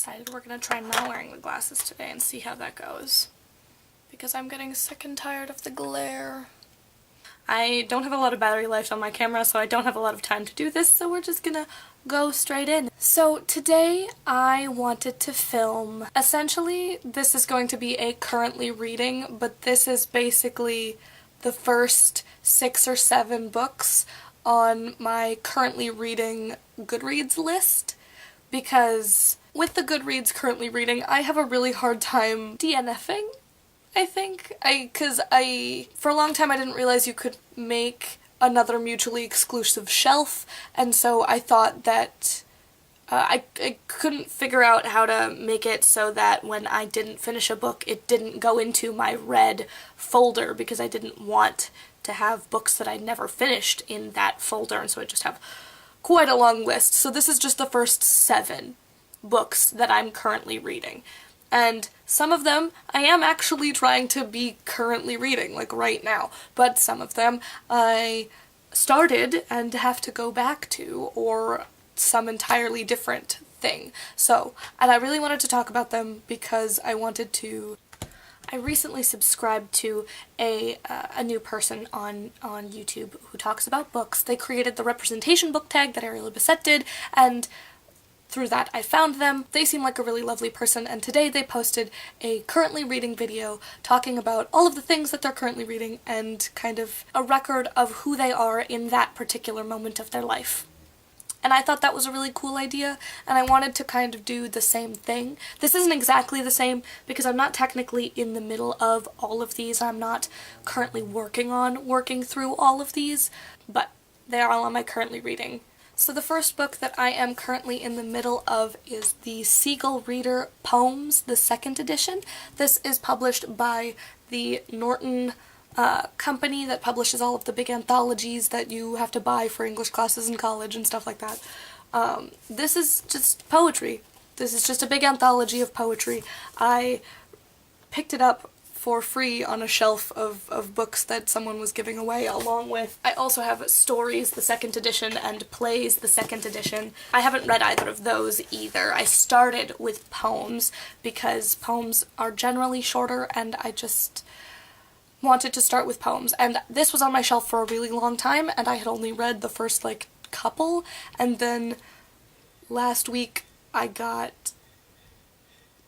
decided we're gonna try not wearing the glasses today and see how that goes. Because I'm getting sick and tired of the glare. I don't have a lot of battery life on my camera, so I don't have a lot of time to do this, so we're just gonna go straight in. So today I wanted to film. Essentially, this is going to be a currently reading, but this is basically the first 6 or 7 books on my currently reading Goodreads list, because with the Goodreads currently reading, I have a really hard time DNFing. I think. Because for a long time I didn't realize you could make another mutually exclusive shelf, and so I thought that I couldn't figure out how to make it so that when I didn't finish a book, it didn't go into my red folder, because I didn't want to have books that I'd never finished in that folder, and so I just have quite a long list. So this is just the first 7 books that I'm currently reading. And some of them I am actually trying to be currently reading, like right now, but some of them I started and have to go back to, or some entirely different thing. So, and I really wanted to talk about them because I recently subscribed to a new person on YouTube who talks about books. They created the representation book tag that Ariel Bissett did, and through that I found them. They seem like a really lovely person, and today they posted a currently reading video talking about all of the things that they're currently reading and kind of a record of who they are in that particular moment of their life. And I thought that was a really cool idea, and I wanted to kind of do the same thing. This isn't exactly the same because I'm not technically in the middle of all of these. I'm not currently working through all of these, but they are all on my currently reading. So the first book that I am currently in the middle of is the Seagull Reader Poems, the 2nd edition. This is published by the Norton company that publishes all of the big anthologies that you have to buy for English classes in college and stuff like that. This is just poetry. This is just a big anthology of poetry. I picked it up for free on a shelf of books that someone was giving away, along with, I also have Stories, the 2nd edition, and Plays, the 2nd edition. I haven't read either of those either. I started with poems because poems are generally shorter, and I just wanted to start with poems. And this was on my shelf for a really long time, and I had only read the first, couple, and then last week I got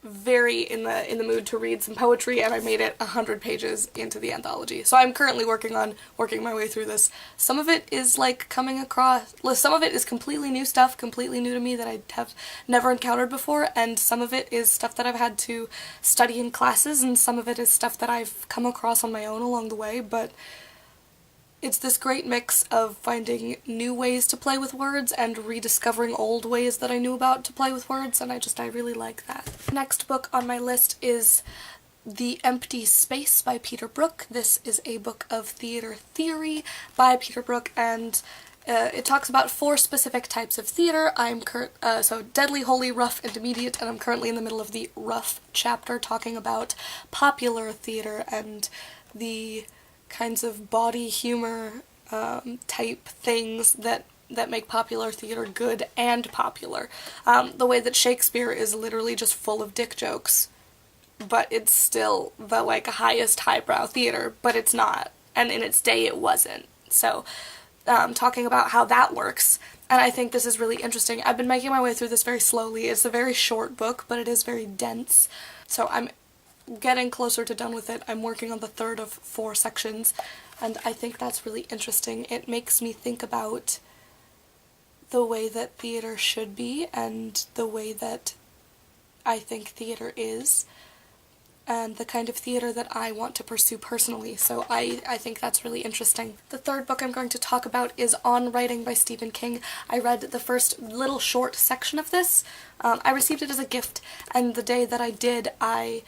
very in the mood to read some poetry, and I made it 100 pages into the anthology. So I'm currently working my way through this. Some of it is coming across, some of it is completely new stuff, completely new to me that I have never encountered before, and some of it is stuff that I've had to study in classes, and some of it is stuff that I've come across on my own along the way, but it's this great mix of finding new ways to play with words and rediscovering old ways that I knew about to play with words, and I really like that. Next book on my list is The Empty Space by Peter Brook. This is a book of theater theory by Peter Brook, and it talks about 4 specific types of theater. So deadly, holy, rough, and immediate, and I'm currently in the middle of the rough chapter talking about popular theater and the kinds of body humor type things that make popular theater good and popular. The way that Shakespeare is literally just full of dick jokes, but it's still the highest highbrow theater, but it's not, and in its day it wasn't. So talking about how that works, and I think this is really interesting. I've been making my way through this very slowly. It's a very short book, but it is very dense, so I'm getting closer to done with it. I'm working on the 3rd of 4 sections, and I think that's really interesting. It makes me think about the way that theater should be and the way that I think theater is, and the kind of theater that I want to pursue personally, so I think that's really interesting. The 3rd book I'm going to talk about is On Writing by Stephen King. I read the first little short section of this. I received it as a gift, and the day that I did, I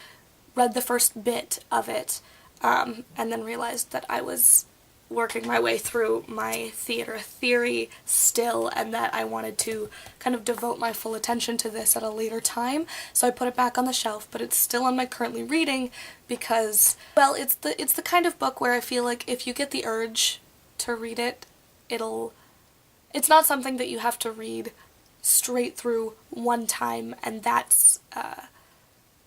read the first bit of it, and then realized that I was working my way through my theater theory still, and that I wanted to kind of devote my full attention to this at a later time, so I put it back on the shelf, but it's still on my currently reading because, well, it's the kind of book where I feel like if you get the urge to read it, it's not something that you have to read straight through one time, and that's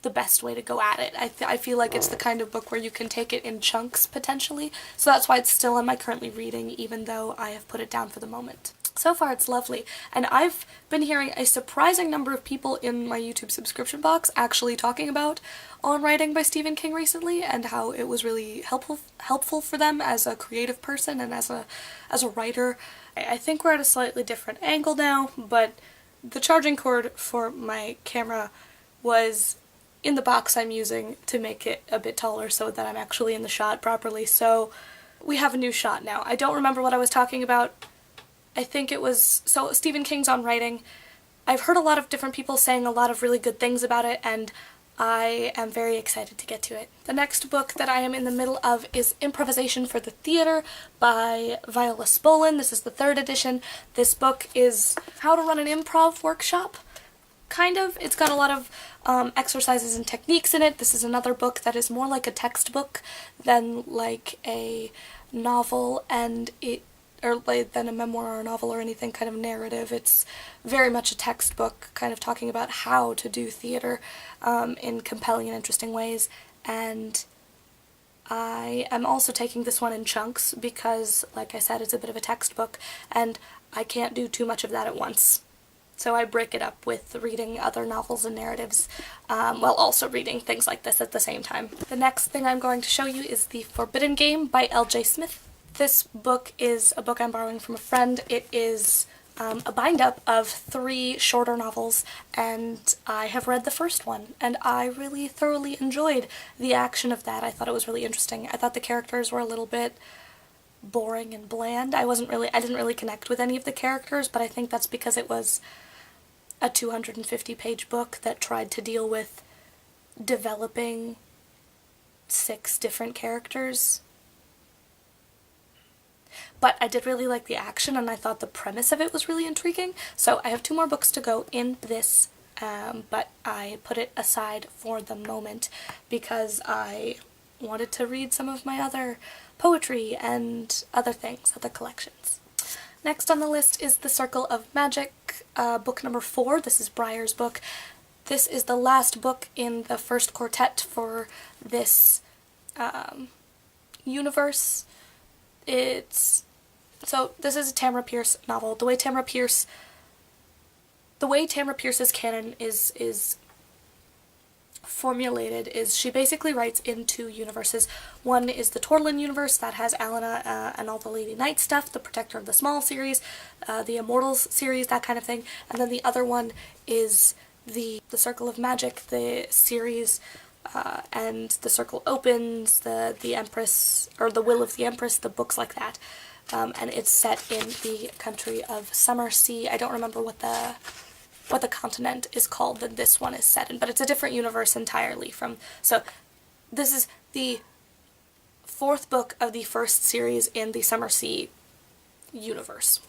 the best way to go at it. I feel like it's the kind of book where you can take it in chunks, potentially, so that's why it's still on my currently reading, even though I have put it down for the moment. So far it's lovely, and I've been hearing a surprising number of people in my YouTube subscription box actually talking about On Writing by Stephen King recently, and how it was really helpful for them as a creative person and as a writer. I think we're at a slightly different angle now, but the charging cord for my camera was in the box I'm using to make it a bit taller so that I'm actually in the shot properly, so we have a new shot now. I don't remember what I was talking about. I think it was, so Stephen King's On Writing. I've heard a lot of different people saying a lot of really good things about it, and I am very excited to get to it. The next book that I am in the middle of is Improvisation for the Theater by Viola Spolin. This is the 3rd edition. This book is how to run an improv workshop, kind of. It's got a lot of exercises and techniques in it. This is another book that is more like a textbook than like a novel, and than a memoir or a novel or anything kind of narrative. It's very much a textbook, kind of talking about how to do theater in compelling and interesting ways, and I am also taking this one in chunks because, like I said, it's a bit of a textbook, and I can't do too much of that at once. So I break it up with reading other novels and narratives, while also reading things like this at the same time. The next thing I'm going to show you is The Forbidden Game by L.J. Smith. This book is a book I'm borrowing from a friend. It is a bind-up of 3 shorter novels, and I have read the first one, and I really thoroughly enjoyed the action of that. I thought it was really interesting. I thought the characters were a little bit boring and bland. I didn't really connect with any of the characters, but I think that's because it was a 250-page book that tried to deal with developing 6 different characters. But I did really like the action, and I thought the premise of it was really intriguing. So I have 2 more books to go in this, but I put it aside for the moment because I wanted to read some of my other poetry and other things, other collections. Next on the list is The Circle of Magic, book number 4. This is Briar's book. This is the last book in the first quartet for this universe. So this is a Tamara Pierce novel. The way Tamara Pierce's canon is formulated is she basically writes in 2 universes. One is the Torlin universe that has Alana and all the Lady Knight stuff, the Protector of the Small series, the Immortals series, that kind of thing. And then the other one is the Circle of Magic, the series, and The Circle Opens, the Empress, or The Will of the Empress, the books like that. And it's set in the country of Summersea. I don't remember what the continent is called that this one is set in, but it's a different universe entirely from, so this is the 4th book of the first series in the Summersea universe.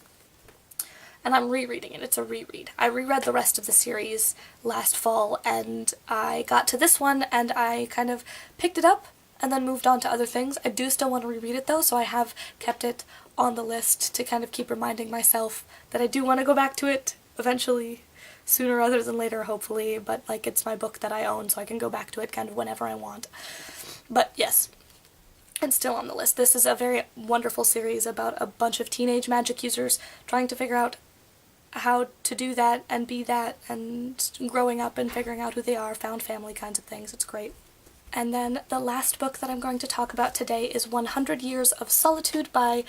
And I'm rereading it. It's a reread. I reread the rest of the series last fall, and I got to this one, and I kind of picked it up and then moved on to other things. I do still want to reread it though, so I have kept it on the list to kind of keep reminding myself that I do want to go back to it eventually. Sooner rather than later, hopefully, but like it's my book that I own, so I can go back to it kind of whenever I want. But yes, it's still on the list. This is a very wonderful series about a bunch of teenage magic users trying to figure out how to do that and be that, and growing up and figuring out who they are, found family kinds of things. It's great. And then the last book that I'm going to talk about today is 100 Years of Solitude by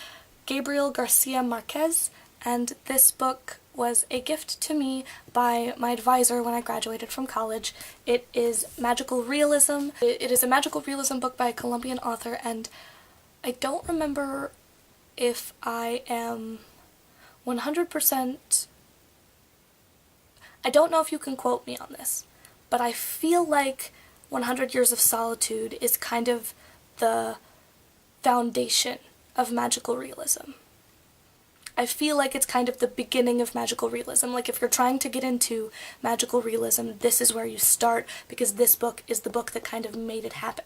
Gabriel Garcia Marquez, and this book was a gift to me by my advisor when I graduated from college. It is magical realism. It is a magical realism book by a Colombian author, and I don't remember if I am 100%... I don't know if you can quote me on this, but I feel like 100 Years of Solitude is kind of the foundation of magical realism. I feel like it's kind of the beginning of magical realism. Like if you're trying to get into magical realism, this is where you start, because this book is the book that kind of made it happen.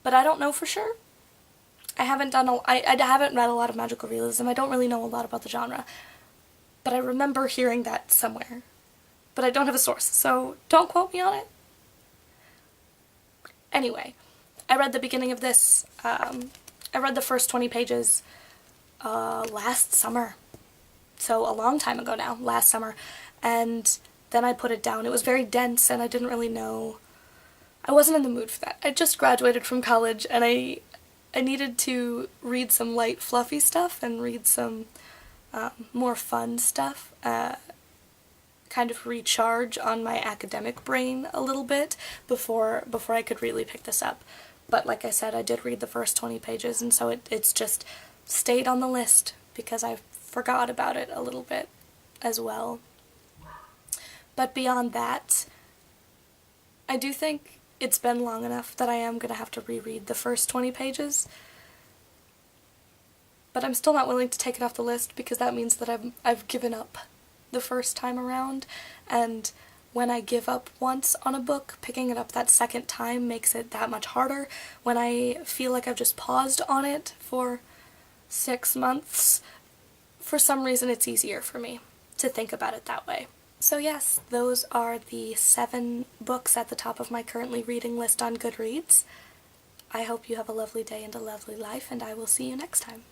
But I don't know for sure. I haven't read a lot of magical realism. I don't really know a lot about the genre. but I remember hearing that somewhere. But I don't have a source, so don't quote me on it. Anyway, I read the beginning of this, I read the first 20 pages last summer. So a long time ago now, last summer. And then I put it down. It was very dense and I didn't really know. I wasn't in the mood for that. I just graduated from college and I needed to read some light, fluffy stuff and read some more fun stuff. Kind of recharge on my academic brain a little bit before I could really pick this up. But like I said, I did read the first 20 pages, and so it's just stayed on the list because I forgot about it a little bit as well. But beyond that, I do think it's been long enough that I am going to have to reread the first 20 pages. But I'm still not willing to take it off the list because that means that I've given up the first time around, and when I give up once on a book, picking it up that second time makes it that much harder. When I feel like I've just paused on it for 6 months, for some reason it's easier for me to think about it that way. So yes, those are the 7 books at the top of my currently reading list on Goodreads. I hope you have a lovely day and a lovely life, and I will see you next time.